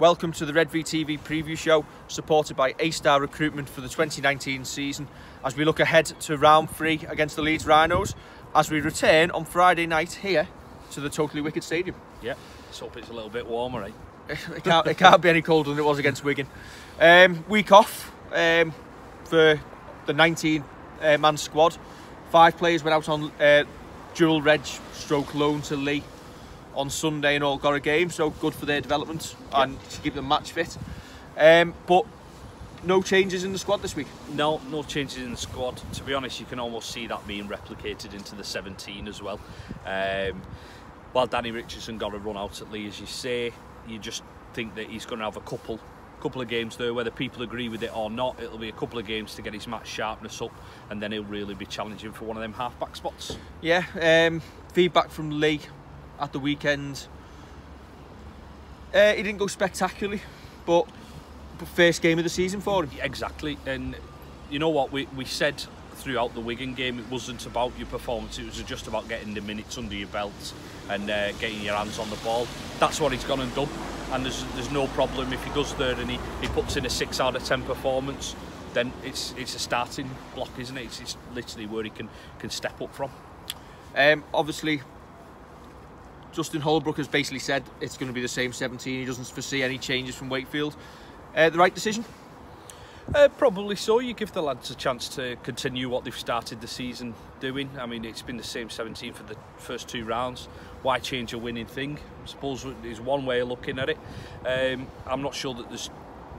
Welcome to the Redvee TV preview show, supported by A-Star Recruitment for the 2019 season, as we look ahead to round 3 against the Leeds Rhinos, as we return on Friday night here to the Totally Wicked Stadium. Yeah, let's hope it's a little bit warmer, eh? It can't be any colder than it was against Wigan. Week off for the 19-man squad. 5 players went out on dual reg stroke loan to Lee on Sunday and all got a game, so good for their development and to keep them match fit. But no changes in the squad this week. No changes in the squad. To be honest, you can almost see that being replicated into the 17 as well. While Danny Richardson got a run out at Lee, as you say, you just think that he's going to have a couple of games there, whether people agree with it or not. It'll be a couple of games to get his match sharpness up, and then he'll really be challenging for one of them half-back spots. Yeah, feedback from Lee at the weekend. He didn't go spectacularly, but first game of the season for him. Exactly, and you know what, we said throughout the Wigan game it wasn't about your performance, it was just about getting the minutes under your belt and getting your hands on the ball. That's what he's gone and done, and there's no problem if he goes there and he puts in a 6 out of 10 performance. Then it's a starting block, isn't it? It's literally where he can step up from. Obviously Justin Holbrook has basically said it's going to be the same 17. He doesn't foresee any changes from Wakefield. The right decision? Probably so. You give the lads a chance to continue what they've started the season doing. I mean, it's been the same 17 for the first 2 rounds. Why change a winning thing? I suppose is one way of looking at it. I'm not sure that there's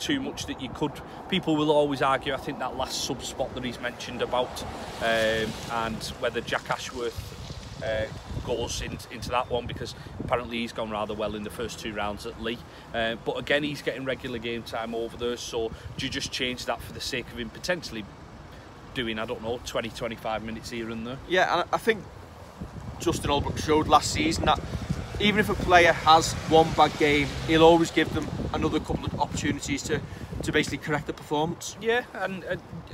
too much that you could. People will always argue, I think, that last sub spot that he's mentioned about, and whether Jack Ashworth goes into that one, because apparently he's gone rather well in the first 2 rounds at Lee, but again he's getting regular game time over there, so do you just change that for the sake of him potentially doing, I don't know, 20-25 minutes here and there? Yeah, and I think Justin Holbrook showed last season that even if a player has one bad game, he'll always give them another couple of opportunities to basically correct the performance. Yeah, and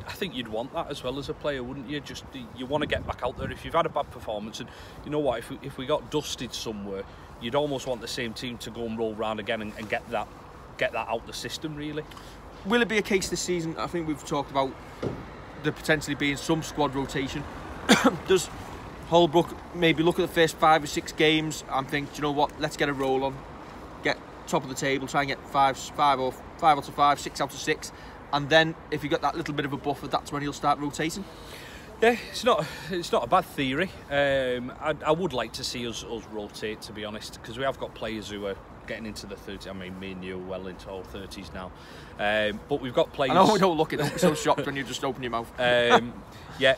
I think you'd want that as well as a player, wouldn't you? Just you want to get back out there if you've had a bad performance, and you know what, if we got dusted somewhere, you'd almost want the same team to go and roll round again and get that out the system, really. Will it be a case this season? I think we've talked about there potentially being some squad rotation. Does Holbrook maybe look at the first 5 or 6 games and think, do you know what, let's get a roll on, get top of the table, try and get 5 out of 5, 6 out of 6, and then if you got that little bit of a buffer, that's when he'll start rotating? Yeah, it's not a bad theory. I would like to see us rotate, to be honest, because we have got players who are getting into the 30s. I mean, me and you are well into our 30s now, but we've got players. I know, don't look it. Don't be so shocked when you just open your mouth. Yeah.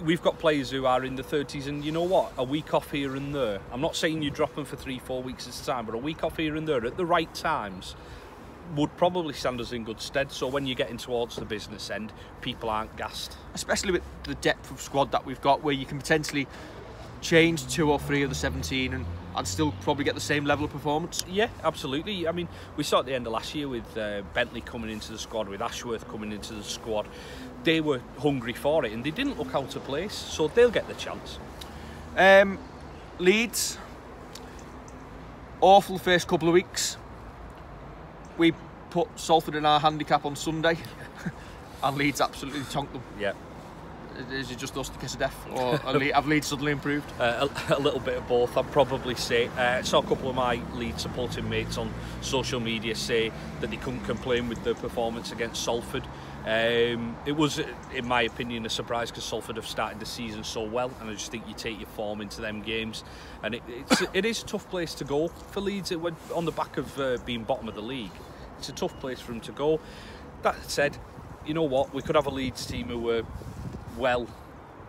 We've got players who are in the 30s, and you know what, a week off here and there, I'm not saying you drop them for 3-4 weeks at a time, but a week off here and there at the right times would probably stand us in good stead, so when you're getting towards the business end, people aren't gassed. Especially with the depth of squad that we've got, where you can potentially change 2 or 3 of the 17 and still probably get the same level of performance. Yeah, absolutely. I mean, we saw at the end of last year with Bentley coming into the squad, with Ashworth coming into the squad. They were hungry for it and they didn't look out of place, so they'll get the chance. Leeds, awful first couple of weeks. We put Salford in our handicap on Sunday and Leeds absolutely tonked them. Yeah. Is it just us to kiss of death, or have Leeds suddenly improved? A little bit of both, I'd probably say. I saw a couple of my Leeds supporting mates on social media say that they couldn't complain with the performance against Salford. It was, in my opinion, a surprise, because Salford have started the season so well, and I just think you take your form into them games, and it is a tough place to go for Leeds. It went on the back of being bottom of the league. It's a tough place for them to go. That said, you know what, we could have a Leeds team who were well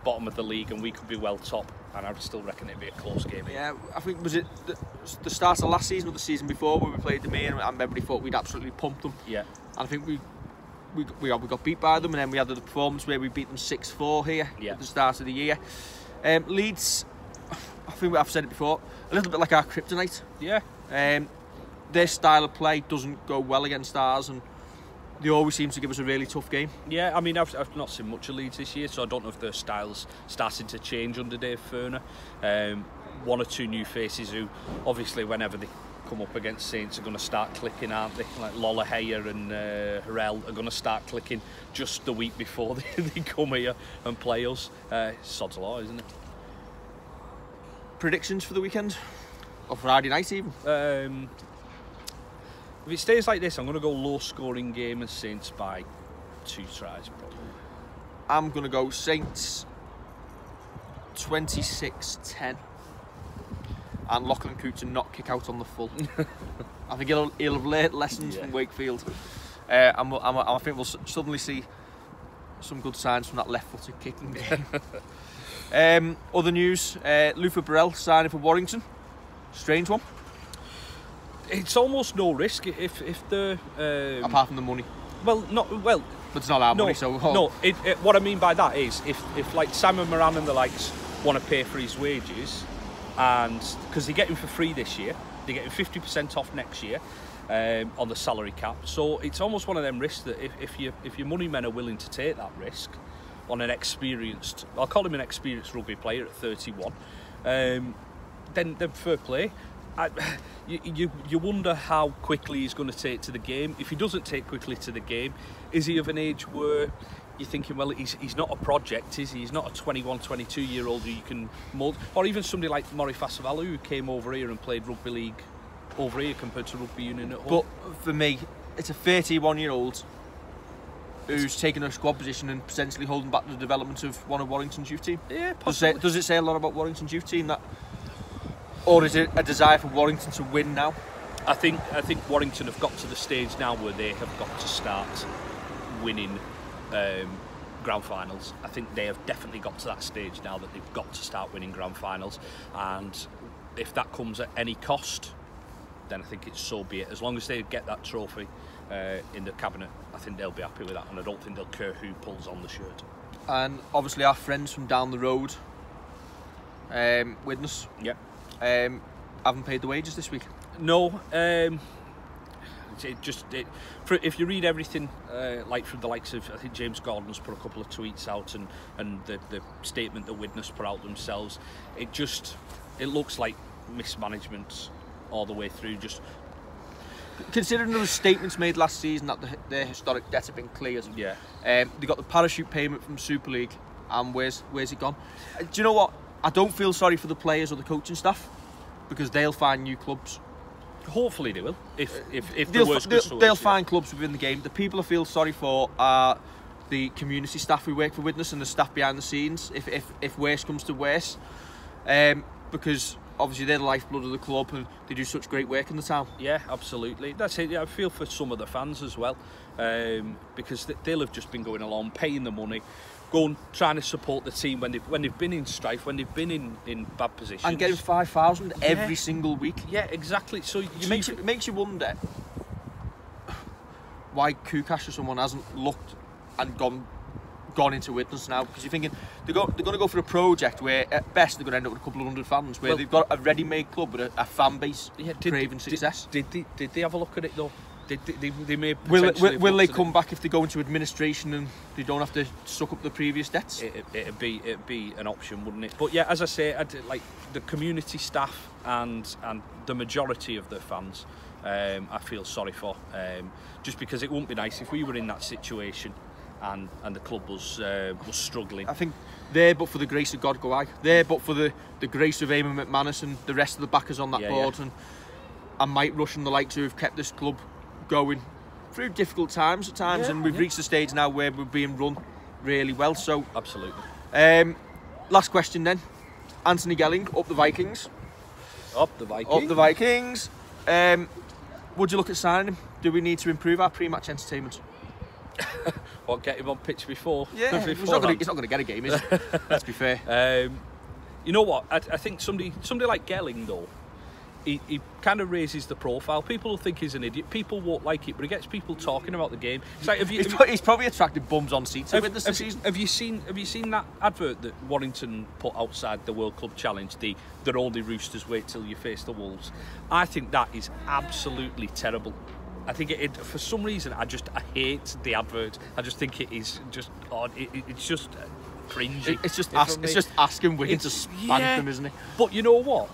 bottom of the league and we could be well top, and I still reckon it'd be a close game. Yeah, I think, was it the start of last season or the season before where we played them here, and everybody thought we'd absolutely pumped them. Yeah, and I think we got beat by them, and then we had the performance where we beat them 6-4 here at the start of the year. Leeds, I think I've said it before, a little bit like our kryptonite. Yeah. Their style of play doesn't go well against ours, and they always seem to give us a really tough game. Yeah, I mean, I've not seen much of Leeds this year, so I don't know if their style's starting to change under Dave Furner. 1 or 2 new faces who, obviously, whenever they come up against Saints are going to start clicking, aren't they? Like Lola Heyer and Harrell are going to start clicking just the week before they come here and play us. Sod's law, isn't it? Predictions for the weekend? Or Friday night even? If it stays like this, I'm going to go low-scoring game and Saints by 2 tries, probably. I'm going to go Saints 26-10. And Lachlan Coote not kick out on the full. I think he'll have learnt lessons from Wakefield. I think we'll suddenly see some good signs from that left-footed kicking game. Other news, Luther Burrell signing for Warrington. Strange one. It's almost no risk if the... apart from the money. Well, not... Well, but it's not our money, so... Oh. No, what I mean by that is, if like Simon Moran and the likes want to pay for his wages, and because they get him for free this year, they get him 50% off next year on the salary cap. So it's almost one of them risks that if your money men are willing to take that risk on an experienced, I'll call him an experienced rugby player at 31, then fair play. You wonder how quickly he's going to take to the game. If he doesn't take quickly to the game, is he of an age where you're thinking, well, he's not a project, is he? He's not a 21, 22-year-old who you can mould. Or even somebody like Maury Fasavalu, who came over here and played rugby league over here compared to rugby union at home. But for me, it's a 31-year-old who's taken a squad position and potentially holding back the development of one of Warrington's youth team. Yeah, possibly. Does it say a lot about Warrington's youth team, that, or is it a desire for Warrington to win now? I think Warrington have got to the stage now where they have got to start winning grand finals. I think they have definitely got to that stage now that they've got to start winning grand finals, and if that comes at any cost, then I think it's so be it. As long as they get that trophy in the cabinet, I think they'll be happy with that, and I don't think they'll care who pulls on the shirt. And obviously our friends from down the road, Widnes, haven't paid the wages this week. No, if you read everything like from the likes of, I think James Gordon's put a couple of tweets out, and the statement that Widnes put out themselves, it looks like mismanagement all the way through. Just considering there were statements made last season that their historic debt had been cleared. Yeah. They got the parachute payment from Super League, and where's it gone? Do you know what? I don't feel sorry for the players or the coaching staff, because they'll find new clubs. Hopefully they will. They'll find clubs within the game. The people I feel sorry for are the community staff who work for Widnes and the staff behind the scenes, if worse comes to worse, because obviously they're the lifeblood of the club and they do such great work in the town. Yeah, absolutely. That's it. Yeah, I feel for some of the fans as well, because they'll have just been going along, paying the money, going trying to support the team when they've been in strife, when they've been in bad positions, and getting 5,000 every single week. Yeah, exactly. So it makes you wonder why Kukash or someone hasn't looked and gone into Widnes now, because you're thinking they're going to go for a project where at best they're going to end up with a couple of hundred fans, where they've got a ready-made club with a fan base craving success. Did they have a look at it though? They may will they come back if they go into administration and they don't have to suck up the previous debts? It'd be an option, wouldn't it? But yeah, as I say, like the community staff and the majority of the fans, I feel sorry for, just because it wouldn't be nice if we were in that situation and the club was struggling. I think there, but for the grace of God, go I. There, but for the grace of Eamon McManus and the rest of the backers on that board, and Mike Rush and the likes who have kept this club going through difficult times at times, and we've reached the stage now where we're being run really well. So absolutely. Last question then. Anthony Gelling, up the Vikings. Up the Vikings. Would you look at signing him? Do we need to improve our pre-match entertainment? Or get him on pitch before? Yeah, he's not going to get a game, is he? Let's be fair. You know what? I think somebody like Gelling though, he kind of raises the profile. People will think he's an idiot. People won't like it, but he gets people talking about the game. It's like, he's probably attracted bums on seats with this season. Have you seen that advert that Warrington put outside the World Club Challenge? They're only roosters, wait till you face the Wolves. I think that is absolutely terrible. I think for some reason I hate the advert. I just think it is just odd. It's just cringy. It's just asking Wigan to spank them, isn't it? But you know what?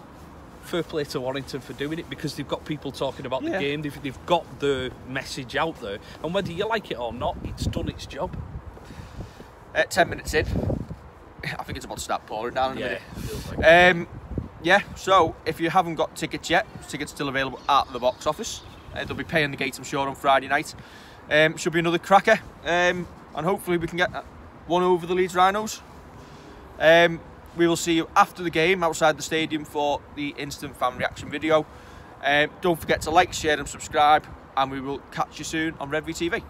fair play to Warrington for doing it, because they've got people talking about the Yeah. game. They've got the message out there, and whether you like it or not, it's done its job. 10 minutes in, I think it's about to start pouring down in a minute. Feels like Yeah, so if you haven't got tickets yet, tickets still available at the box office. They'll be paying the gate, I'm sure, on Friday night. Should be another cracker, and hopefully we can get one over the Leeds Rhinos. We will see you after the game outside the stadium for the instant fan reaction video. Don't forget to like, share and subscribe, and we will catch you soon on Redvee TV.